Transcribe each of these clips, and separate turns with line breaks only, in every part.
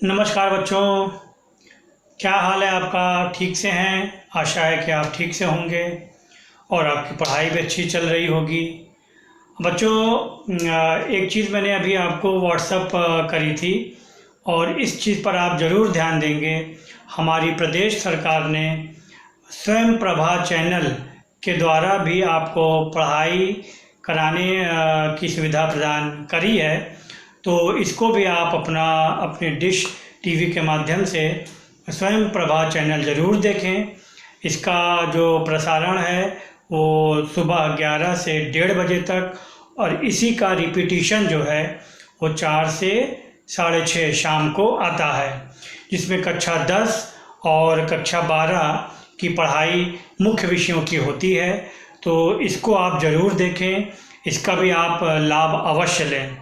नमस्कार बच्चों, क्या हाल है आपका? ठीक से हैं? आशा है कि आप ठीक से होंगे और आपकी पढ़ाई भी अच्छी चल रही होगी। बच्चों, एक चीज़ मैंने अभी आपको व्हाट्सएप करी थी और इस चीज़ पर आप ज़रूर ध्यान देंगे। हमारी प्रदेश सरकार ने स्वयं प्रभा चैनल के द्वारा भी आपको पढ़ाई कराने की सुविधा प्रदान करी है। तो इसको भी आप अपने डिश टीवी के माध्यम से स्वयं प्रभा चैनल ज़रूर देखें। इसका जो प्रसारण है वो सुबह 11 से 1:30 बजे तक, और इसी का रिपीटिशन जो है वो 4 से 6:30 शाम को आता है, जिसमें कक्षा 10 और कक्षा 12 की पढ़ाई मुख्य विषयों की होती है। तो इसको आप ज़रूर देखें, इसका भी आप लाभ अवश्य लें।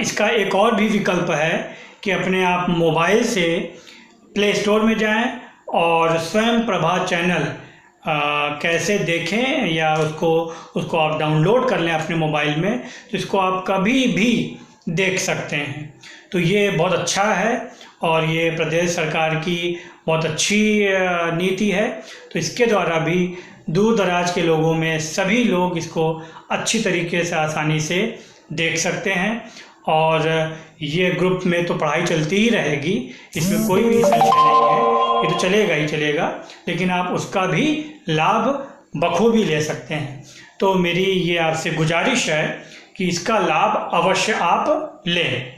इसका एक और भी विकल्प है कि अपने आप मोबाइल से प्ले स्टोर में जाएं और स्वयं प्रभा चैनल कैसे देखें, या उसको आप डाउनलोड कर लें अपने मोबाइल में, तो इसको आप कभी भी देख सकते हैं। तो ये बहुत अच्छा है और ये प्रदेश सरकार की बहुत अच्छी नीति है। तो इसके द्वारा भी दूर दराज के लोगों में सभी लोग इसको अच्छी तरीके से आसानी से देख सकते हैं, और ये ग्रुप में तो पढ़ाई चलती ही रहेगी, इसमें कोई भी संशय नहीं है, ये तो चलेगा ही चलेगा, लेकिन आप उसका भी लाभ बखूबी ले सकते हैं। तो मेरी ये आपसे गुजारिश है कि इसका लाभ अवश्य आप लें।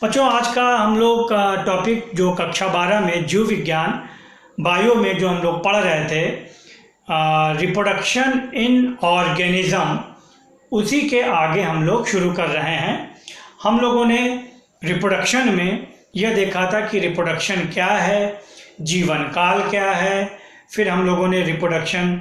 बच्चों, आज का हम लोग का टॉपिक जो कक्षा 12 में जीव विज्ञान बायो में जो हम लोग पढ़ रहे थे, रिप्रोडक्शन इन ऑर्गेनिज्म, उसी के आगे हम लोग शुरू कर रहे हैं। हम लोगों ने रिप्रोडक्शन में यह देखा था कि रिप्रोडक्शन क्या है, जीवन काल क्या है। फिर हम लोगों ने रिप्रोडक्शन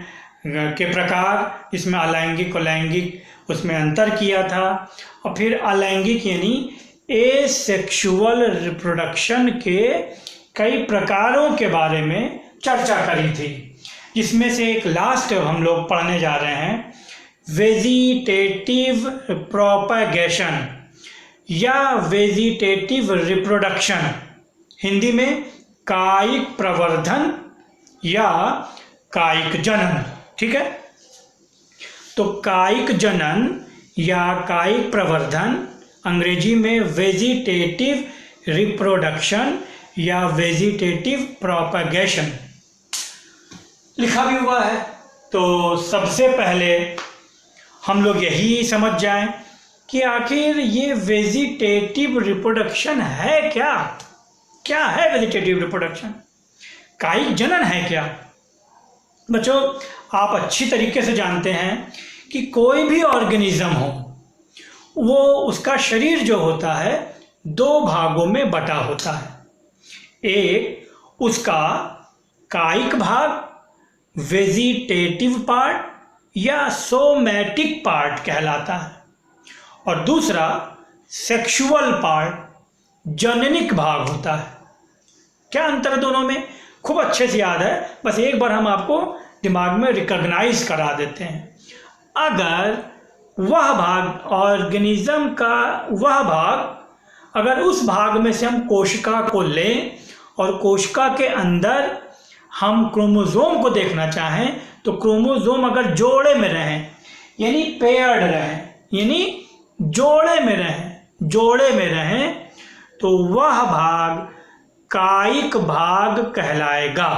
के प्रकार, इसमें अलैंगिक और लैंगिक, उसमें अंतर किया था। और फिर अलैंगिक यानी एसेक्सुअल रिप्रोडक्शन के कई प्रकारों के बारे में चर्चा करी थी, जिसमें से एक लास्ट हम लोग पढ़ने जा रहे हैं, वेजिटेटिव प्रोपगेशन या वेजिटेटिव रिप्रोडक्शन, हिंदी में कायिक प्रवर्धन या कायिक जनन। ठीक है, तो कायिक जनन या कायिक प्रवर्धन, अंग्रेजी में वेजिटेटिव रिप्रोडक्शन या वेजिटेटिव प्रोपगेशन लिखा भी हुआ है। तो सबसे पहले हम लोग यही समझ जाएं कि आखिर ये वेजिटेटिव रिप्रोडक्शन है क्या? क्या है वेजिटेटिव रिप्रोडक्शन? कायिक जनन है क्या? बच्चों, आप अच्छी तरीके से जानते हैं कि कोई भी ऑर्गेनिज्म हो, वो उसका शरीर जो होता है 2 भागों में बटा होता है। एक उसका कायिक भाग, वेजिटेटिव पार्ट या सोमैटिक पार्ट कहलाता है, और दूसरा सेक्सुअल पार्ट, जननिक भाग होता है। क्या अंतर है दोनों में? खूब अच्छे से याद है, बस एक बार हम आपको दिमाग में रिकॉग्नाइज करा देते हैं। अगर वह भाग, ऑर्गेनिज्म का वह भाग, अगर उस भाग में से हम कोशिका को लें और कोशिका के अंदर हम क्रोमोसोम को देखना चाहें, तो क्रोमोसोम अगर जोड़े में रहें, यानी पेयर्ड रहें, यानी जोड़े में रहें, तो वह भाग कायिक भाग कहलाएगा।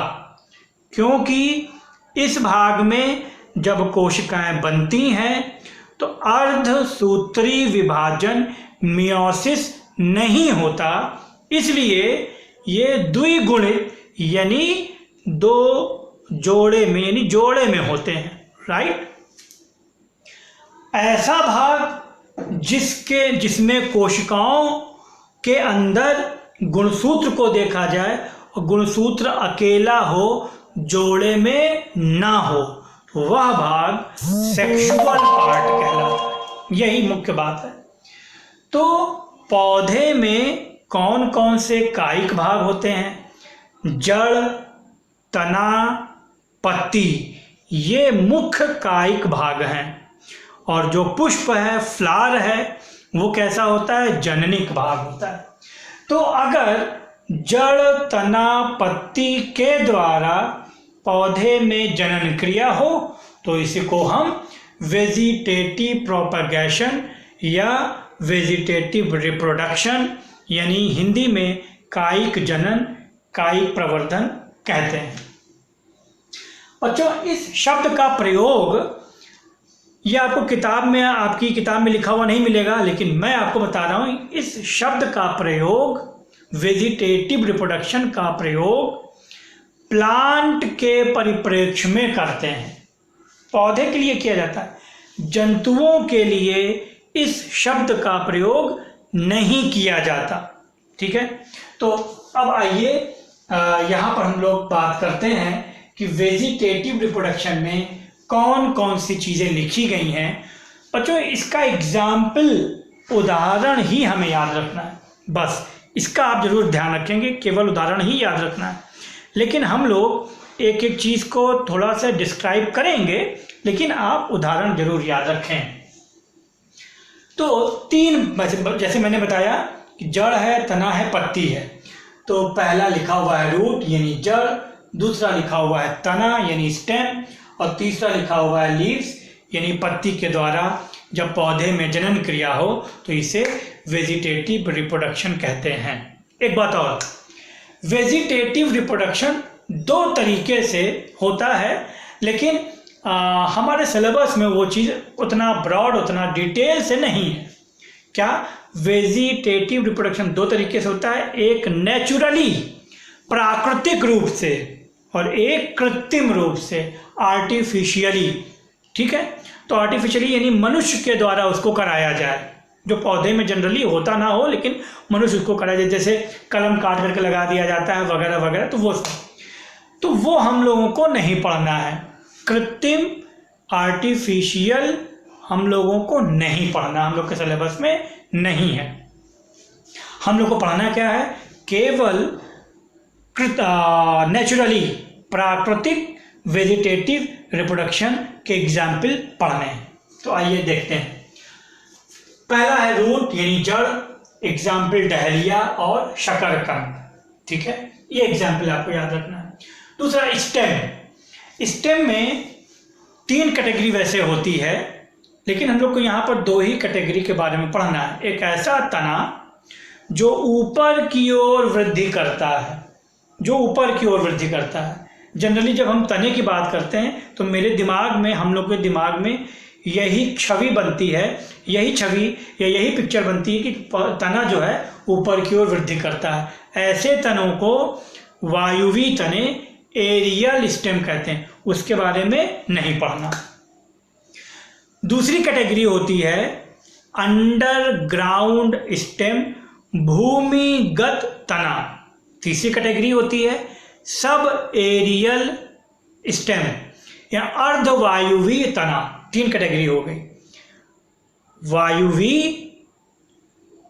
क्योंकि इस भाग में जब कोशिकाएं बनती हैं तो अर्धसूत्री विभाजन, मियोसिस नहीं होता, इसलिए ये द्विगुणित यानी 2 जोड़े में, यानी जोड़े में होते हैं। राइट? ऐसा भाग जिसमें कोशिकाओं के अंदर गुणसूत्र को देखा जाए और गुणसूत्र अकेला हो, जोड़े में ना हो, वह भाग सेक्सुअल पार्ट कहलाता है। यही मुख्य बात है। तो पौधे में कौन कौन से कायिक भाग होते हैं? जड़, तना, पत्ती, ये मुख्य कायिक भाग हैं। और जो पुष्प है, फ्लावर है, वो कैसा होता है? जननिक भाग होता है। तो अगर जड़, तना, पत्ती के द्वारा पौधे में जनन क्रिया हो तो इसी को हम वेजिटेटिव प्रोपगेशन या वेजिटेटिव रिप्रोडक्शन यानी हिंदी में कायिक जनन, कायिक प्रवर्धन कहते हैं। बच्चों, इस शब्द का प्रयोग ये आपको किताब में, आपकी किताब में लिखा हुआ नहीं मिलेगा, लेकिन मैं आपको बता रहा हूँ, इस शब्द का प्रयोग, वेजिटेटिव रिप्रोडक्शन का प्रयोग प्लांट के परिप्रेक्ष्य में करते हैं। पौधे के लिए किया जाता है, जंतुओं के लिए इस शब्द का प्रयोग नहीं किया जाता। ठीक है, तो अब आइए यहाँ पर हम लोग बात करते हैं कि वेजिटेटिव रिप्रोडक्शन में कौन कौन सी चीज़ें लिखी गई हैं। बच्चों, इसका एग्जाम्पल, उदाहरण ही हमें याद रखना है, बस इसका आप जरूर ध्यान रखेंगे, केवल उदाहरण ही याद रखना है। लेकिन हम लोग एक एक चीज़ को थोड़ा सा डिस्क्राइब करेंगे, लेकिन आप उदाहरण जरूर याद रखें। तो तीन, जैसे मैंने बताया कि जड़ है, तना है, पत्ती है। तो पहला लिखा हुआ है रूट यानी जड़, दूसरा लिखा हुआ है तना यानी स्टेम, और तीसरा लिखा हुआ है लीव्स यानी पत्ती के द्वारा जब पौधे में जनन क्रिया हो तो इसे वेजिटेटिव रिप्रोडक्शन कहते हैं। एक बात और, वेजिटेटिव रिप्रोडक्शन दो तरीके से होता है, लेकिन हमारे सिलेबस में वो चीज़ उतना ब्रॉड, उतना डिटेल से नहीं है। क्या? वेजिटेटिव रिप्रोडक्शन दो तरीके से होता है, एक नेचुरली, प्राकृतिक रूप से, और एक कृत्रिम रूप से, आर्टिफिशियली। ठीक है, तो आर्टिफिशियली यानी मनुष्य के द्वारा उसको कराया जाए, जो पौधे में जनरली होता ना हो लेकिन मनुष्य उसको कराया जाए, जैसे कलम काट करके लगा दिया जाता है वगैरह वगैरह। तो वो हम लोगों को नहीं पढ़ना है। कृत्रिम, आर्टिफिशियल हम लोगों को नहीं पढ़ना, हम लोग के सिलेबस में नहीं है। हम लोग को पढ़ना क्या है? केवल नेचुरली, प्राकृतिक वेजिटेटिव रिप्रोडक्शन के एग्जाम्पल पढ़ने हैं। तो आइए देखते हैं। पहला है रूट यानी जड़, एग्जाम्पल डहलिया और शकरकंद। ठीक है, ये एग्जाम्पल आपको याद रखना है। दूसरा स्टेम। स्टेम में तीन कैटेगरी वैसे होती है, लेकिन हम लोग को यहाँ पर दो ही कैटेगरी के बारे में पढ़ना है। एक ऐसा तना जो ऊपर की ओर वृद्धि करता है, जो ऊपर की ओर वृद्धि करता है। जनरली जब हम तने की बात करते हैं तो मेरे दिमाग में, हम लोग के दिमाग में यही छवि बनती है, यही छवि या यही पिक्चर बनती है कि तना जो है ऊपर की ओर वृद्धि करता है। ऐसे तनों को वायुवी तने, एरियल स्टेम कहते हैं, उसके बारे में नहीं पढ़ना। दूसरी कैटेगरी होती है अंडरग्राउंड स्टेम, भूमिगत तना। तीसरी कैटेगरी होती है सब एरियल स्टेम या अर्धवायुवी तना। तीन कैटेगरी हो गई, वायुवी,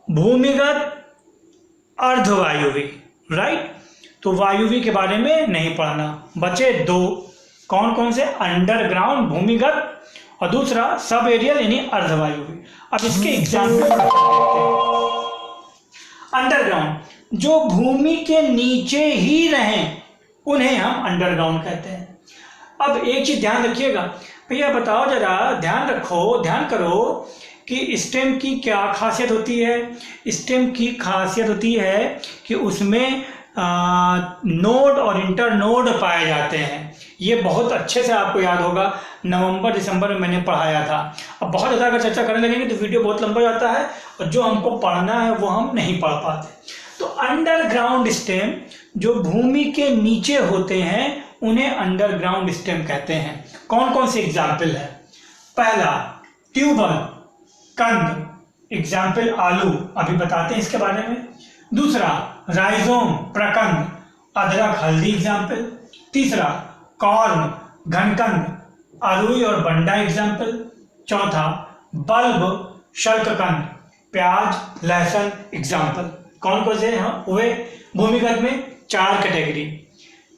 भूमिगत, अर्धवायुवी। राइट, तो वायुवी के बारे में नहीं पढ़ना। बचे दो, कौन कौन से? अंडरग्राउंड, भूमिगत, और दूसरा सब एरियल यानी अर्धवायुवी। अब इसके एग्जाम्पल देखते हैं। अंडरग्राउंड, जो भूमि के नीचे ही रहें उन्हें हम अंडरग्राउंड कहते हैं। अब एक चीज ध्यान रखिएगा भैया, बताओ जरा, ध्यान रखो, ध्यान करो कि स्टेम की क्या खासियत होती है। स्टेम की खासियत होती है कि उसमें नोड और इंटरनोड पाए जाते हैं। ये बहुत अच्छे से आपको याद होगा, नवंबर दिसंबर में मैंने पढ़ाया था। अब बहुत ज़्यादा अगर चर्चा करने लगेंगे तो वीडियो बहुत लंबा जाता है, और जो हमको पढ़ना है वो हम नहीं पढ़ पाते। तो अंडरग्राउंड स्टेम जो भूमि के नीचे होते हैं उन्हें अंडरग्राउंड स्टेम कहते हैं। कौन कौन से एग्जाम्पल है? पहला ट्यूबर, कंद, एग्जाम्पल आलू, अभी बताते हैं इसके बारे में। दूसरा राइजोम, प्रकंद, अदरक, हल्दी, एग्जाम्पल। तीसरा कॉर्न, घनकंद, अरुई और बंडा, एग्जाम्पल। चौथा बल्ब, शल्ककंद, प्याज, लहसुन, एग्जाम्पल। कौन कौन से हुए? भूमिगत में चार कैटेगरी,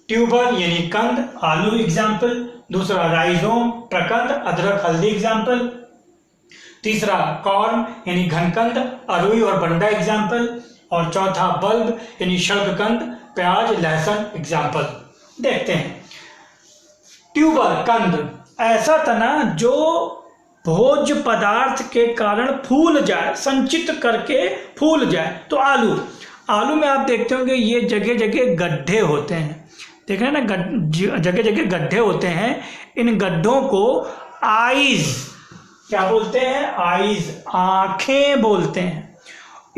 ट्यूबर यानी कंद, आलू, एग्जाम्पल। दूसरा राइजोम, प्रकंद, अदरक, हल्दी, एग्जाम्पल। तीसरा कॉर्म यानी घनकंद, अरुई और बंडा एग्जाम्पल। और चौथा बल्ब यानी शल्ककंद, प्याज, लहसुन एग्जाम्पल। देखते हैं। ट्यूबर कंद, ऐसा तना जो भोज्य पदार्थ के कारण फूल जाए, संचित करके फूल जाए। तो आलू, आलू में आप देखते होंगे ये जगह जगह गड्ढे होते हैं, देख रहे हैं ना, जगह जगह गड्ढे होते हैं। इन गड्ढों को आइज क्या बोलते हैं? आइज, आंखें बोलते हैं।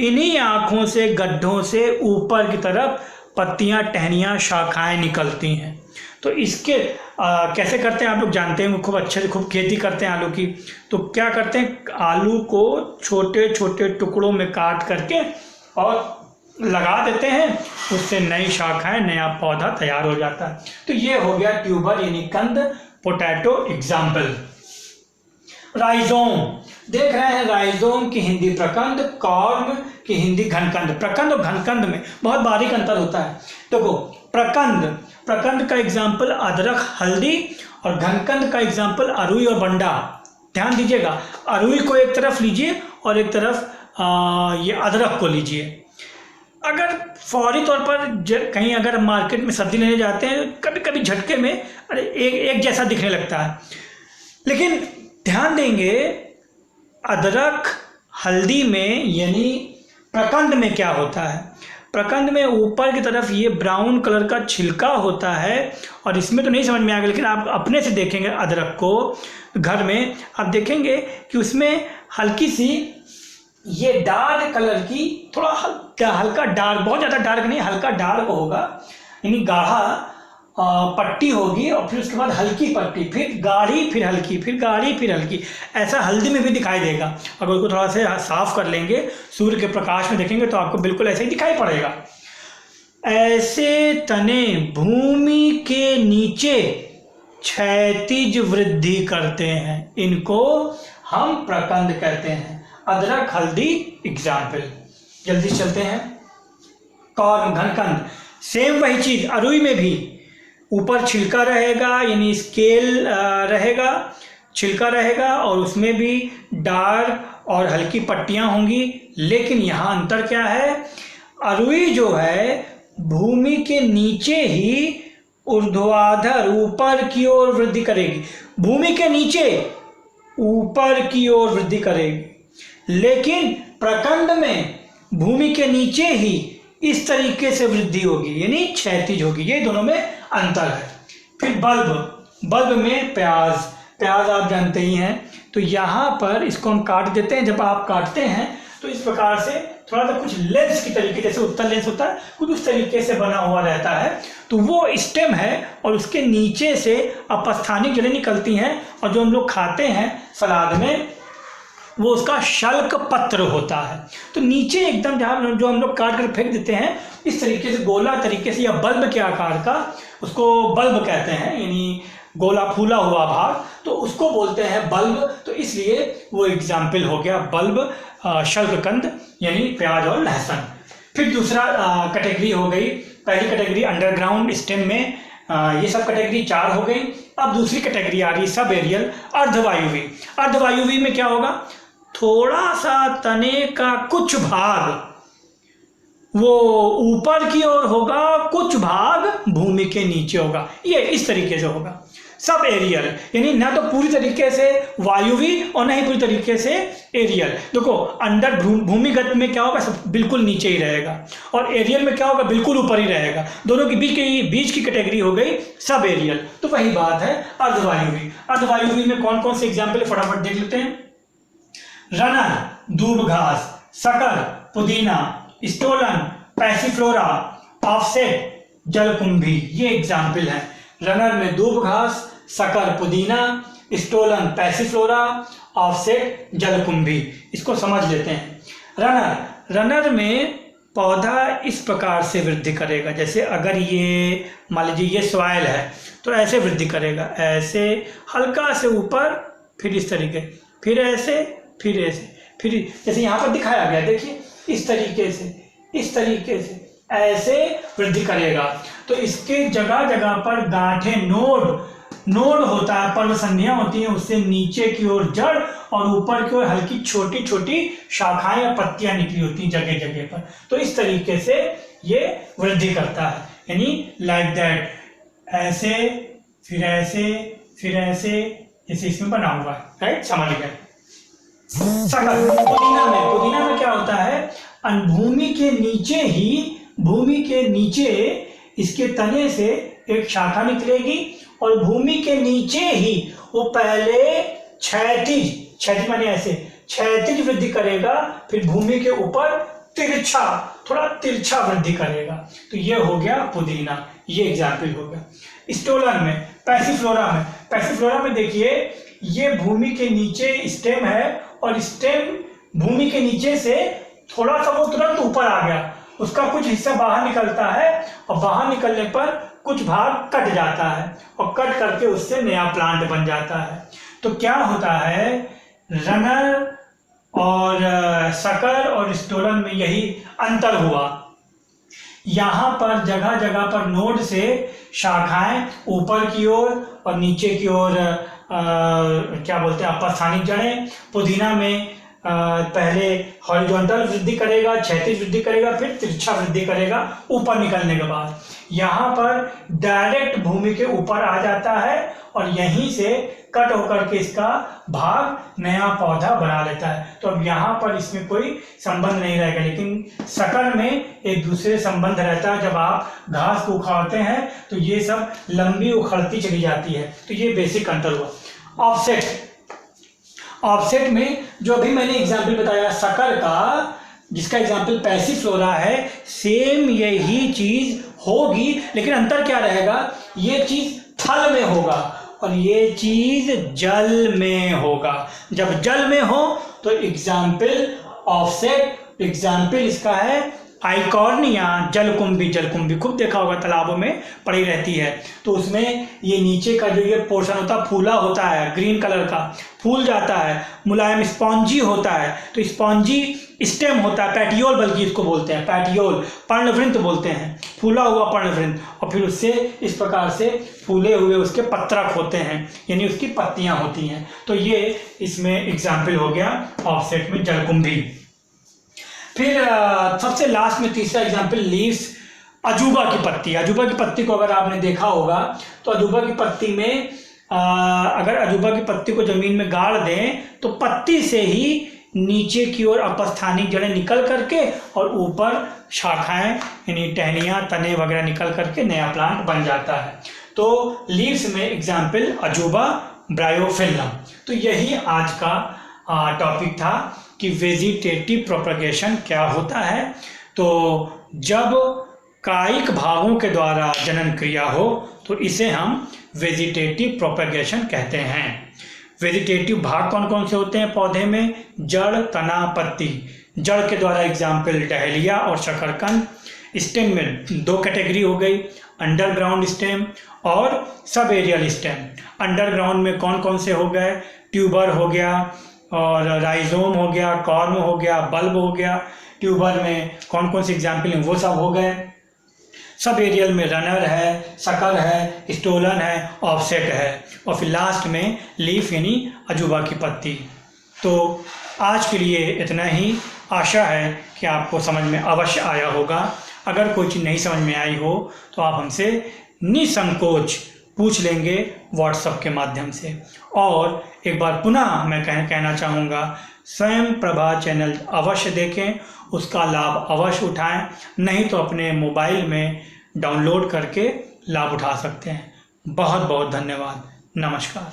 इन्हीं आंखों से, गड्ढों से ऊपर की तरफ पत्तियां, टहनियां, शाखाएं निकलती हैं। तो इसके कैसे करते हैं आप लोग जानते हैं, खूब अच्छे से खूब खेती करते हैं आलू की। तो क्या करते हैं, आलू को छोटे छोटे टुकड़ों में काट करके और लगा देते हैं, उससे नई शाखाएं, नया पौधा तैयार हो जाता है। तो ये हो गया ट्यूबर यानी कंद, पोटैटो एग्जाम्पल। राइजोम, देख रहे हैं राइजोम की हिंदी प्रकंद, कॉर्म की हिंदी घनकंद। प्रकंद और घनकंद में बहुत बारीक अंतर होता है। देखो प्रकंद, प्रकंद का एग्जाम्पल अदरक, हल्दी, और घनकंद का एग्जाम्पल अरुई और बंडा। ध्यान दीजिएगा, अरुई को एक तरफ लीजिए और एक तरफ ये अदरक को लीजिए। अगर फौरी तौर पर कहीं अगर मार्केट में सब्जी लेने जाते हैं, कभी कभी झटके में अरे एक जैसा दिखने लगता है, लेकिन ध्यान देंगे अदरक, हल्दी में यानी प्रकंद में क्या होता है, प्रकंद में ऊपर की तरफ ये ब्राउन कलर का छिलका होता है। और इसमें तो नहीं समझ में आएगा, लेकिन आप अपने से देखेंगे अदरक को घर में, आप देखेंगे कि उसमें हल्की सी ये डार्क कलर की, थोड़ा हल्का डार्क, बहुत ज़्यादा डार्क नहीं, हल्का डार्क होगा, यानी गाढ़ा पट्टी होगी, और फिर उसके बाद हल्की पट्टी, फिर गाढ़ी, फिर हल्की, फिर गाढ़ी, फिर हल्की। ऐसा हल्दी में भी दिखाई देगा। अगर उसको थोड़ा सा साफ कर लेंगे, सूर्य के प्रकाश में देखेंगे, तो आपको बिल्कुल ऐसे ही दिखाई पड़ेगा। ऐसे तने भूमि के नीचे क्षैतिज वृद्धि करते हैं, इनको हम प्रकंद कहते हैं। अदरक, हल्दी एग्जाम्पल। जल्दी चलते हैं। कॉर्म, घनकंद, सेम वही चीज, अरुई में भी ऊपर छिलका रहेगा, यानी स्केल रहेगा, छिलका रहेगा, और उसमें भी डार्क और हल्की पट्टियां होंगी। लेकिन यहाँ अंतर क्या है, अरुई जो है भूमि के नीचे ही ऊर्ध्वाधर, ऊपर की ओर वृद्धि करेगी, भूमि के नीचे ऊपर की ओर वृद्धि करेगी। लेकिन प्रकंद में भूमि के नीचे ही इस तरीके से वृद्धि होगी, यानी क्षैतिज होगी। ये दोनों में अंतर है। फिर बल्ब, बल्ब में प्याज, प्याज आप जानते ही हैं। तो यहाँ पर इसको हम काट देते हैं। जब आप काटते हैं तो इस प्रकार से थोड़ा सा कुछ लेंस की तरीके, जैसे उत्तल लेंस होता है, कुछ उस तरीके से बना हुआ रहता है। तो वो स्टेम है, और उसके नीचे से अपस्थानिक जड़ें निकलती हैं, और जो हम लोग खाते हैं सलाद में, वो उसका शल्क पत्र होता है। तो नीचे एकदम जहाँ जो हम लोग काट कर फेंक देते हैं, इस तरीके से गोला तरीके से, या बल्ब के आकार का, उसको बल्ब कहते हैं, यानी गोला फूला हुआ भाग, तो उसको बोलते हैं बल्ब। तो इसलिए वो एग्जाम्पल हो गया बल्ब, शल्ककंद यानी प्याज और लहसुन। फिर दूसरा कैटेगरी हो गई, पहली कैटेगरी अंडरग्राउंड स्टेम में, ये सब कैटेगरी 4 हो गई। अब दूसरी कैटेगरी आ रही सब एरियल, अर्धवायुवी। अर्धवायुवी में क्या होगा, थोड़ा सा तने का कुछ भाग वो ऊपर की ओर होगा, कुछ भाग भूमि के नीचे होगा, ये इस तरीके से होगा। सब एरियल यानी ना तो पूरी तरीके से वायुवी और ना ही पूरी तरीके से एरियल। देखो अंडर भूमिगत में क्या होगा, सब बिल्कुल नीचे ही रहेगा, और एरियल में क्या होगा, बिल्कुल ऊपर ही रहेगा। दोनों के बीच की कैटेगरी हो गई सब एरियल। तो वही बात है अर्धवायुवी। अर्धवायुवी में कौन कौन से एग्जाम्पल फटाफट देख लेते हैं। रनर, दूब घास, शकर, पुदीना, स्टोलन, पैसिफ्लोरा, ऑफसेट, जलकुंभी, ये एग्जाम्पल है। रनर में दूब घास, शकर, पुदीना, स्टोलन, पैसिफ्लोरा, ऑफसेट, जलकुंभी। इसको समझ लेते हैं। रनर, रनर में पौधा इस प्रकार से वृद्धि करेगा, जैसे अगर ये मान लीजिए ये सॉइल है तो ऐसे वृद्धि करेगा, ऐसे हल्का से ऊपर, फिर इस तरीके, फिर ऐसे, फिर ऐसे, फिर जैसे यहाँ पर दिखाया गया, देखिए इस तरीके से ऐसे वृद्धि करेगा। तो इसके जगह जगह पर गांठें, नोड होता है, पर्व संधियां होती हैं, उससे नीचे की ओर जड़ और ऊपर की ओर हल्की छोटी छोटी शाखाएं या पत्तियां निकली होती हैं जगह जगह पर। तो इस तरीके से ये वृद्धि करता है, यानी लाइक दैट, ऐसे फिर ऐसे फिर ऐसे, जैसे इसमें बना हुआ है, राइट, समझ गए। सकल, पुदीना में क्या होता है, भूमि के नीचे इसके तने से एक शाखा निकलेगी और भूमि के नीचे ही वो पहले क्षैतिज माने ऐसे क्षैतिज वृद्धि करेगा, फिर भूमि के ऊपर थोड़ा तिरछा वृद्धि करेगा। तो ये हो गया पुदीना, ये एग्जाम्पल हो गया। स्टोलन में, पैसिफ्लोरा में देखिए, ये भूमि के नीचे स्टेम है और स्टेम भूमि के नीचे से थोड़ा सा वो तुरंत ऊपर आ गया, उसका कुछ हिस्सा बाहर निकलता है और बाहर निकलने पर कुछ भाग कट जाता है और कट करके उससे नया प्लांट बन जाता है। तो क्या होता है, रनर और सकर और स्टोलन में यही अंतर हुआ। यहाँ पर जगह जगह पर नोड से शाखाएं ऊपर की ओर और नीचे की ओर क्या बोलते हैं, अपस्थानिक जड़ें। पुदीना में पहले हॉरिजॉन्टल वृद्धि करेगा, क्षैतिज वृद्धि करेगा, फिर तिरछा वृद्धि करेगा ऊपर निकलने के बाद। यहाँ पर डायरेक्ट भूमि के ऊपर आ जाता है और यहीं से कट होकर के इसका भाग नया पौधा बना लेता है। तो अब यहाँ पर इसमें कोई संबंध नहीं रहेगा, लेकिन सकर में एक दूसरे संबंध रहता है। जब आप घास को उखाड़ते हैं तो ये सब लंबी उखड़ती चली जाती है। तो ये बेसिक अंतर हुआ। ऑफसेट में जो अभी मैंने एग्जाम्पल बताया सकर का, जिसका एग्जाम्पल पैसिफ्लोरा है, सेम यही चीज होगी, लेकिन अंतर क्या रहेगा, ये चीज थल में होगा और ये चीज जल में होगा। जब जल में हो तो एग्जाम्पल ऑफसेट, एग्जाम्पल इसका है आइकॉर्निया, जलकुंभी खूब देखा होगा, तालाबों में पड़ी रहती है। तो उसमें ये नीचे का जो ये पोर्शन होता है फूला होता है, ग्रीन कलर का फूल जाता है, मुलायम स्पॉन्जी होता है। तो स्पॉन्जी स्टेम होता है, पैटियोल बल्कि इसको बोलते हैं, पैटियोल, पर्णवृंत बोलते हैं, फूला हुआ पर्णवृंत। और फिर उससे इस प्रकार से फूले हुए उसके पत्रक होते हैं, यानी उसकी पत्तियां होती हैं। तो ये इसमें एग्जाम्पल हो गया ऑफसेट में जलकुंभी। फिर सबसे लास्ट में तीसरा एग्जाम्पल लीव्स, अजूबा की पत्ती को अगर आपने देखा होगा तो अजूबा की पत्ती में अगर अजूबा की पत्ती को जमीन में गाड़ दें तो पत्ती से ही नीचे की ओर अपस्थानिक जड़ें निकल करके और ऊपर शाखाएं यानी टहनियाँ, तने वगैरह निकल करके नया प्लांट बन जाता है। तो लीव्स में एग्जाम्पल अजूबा, ब्रायोफिल्लम। तो यही आज का टॉपिक था कि वेजिटेटिव प्रोपगेशन क्या होता है। तो जब कायिक भागों के द्वारा जनन क्रिया हो तो इसे हम वेजिटेटिव प्रोपगेशन कहते हैं। वेजिटेटिव भाग कौन कौन से होते हैं पौधे में, जड़, तना, पत्ती। जड़ के द्वारा एग्जाम्पल डहेलिया और शकरकंद। स्टेम में दो कैटेगरी हो गई, अंडरग्राउंड स्टेम और सब एरियल स्टेम। अंडरग्राउंड में कौन कौन से हो गए, ट्यूबर हो गया और राइजोम हो गया, कॉर्म हो गया, बल्ब हो गया। ट्यूबर में कौन कौन से एग्जाम्पल हैं वो सब हो गए। सब एरियल में रनर है, सकर है, स्टोलन है, ऑफसेट है और फिर लास्ट में लीफ यानी अजूबा की पत्ती। तो आज के लिए इतना ही। आशा है कि आपको समझ में अवश्य आया होगा। अगर कोई चीज़ नहीं समझ में आई हो तो आप हमसे निसंकोच पूछ लेंगे व्हाट्सएप के माध्यम से। और एक बार पुनः मैं कहना चाहूँगा, स्वयं प्रभा चैनल अवश्य देखें, उसका लाभ अवश्य उठाएं, नहीं तो अपने मोबाइल में डाउनलोड करके लाभ उठा सकते हैं। बहुत बहुत धन्यवाद। नमस्कार।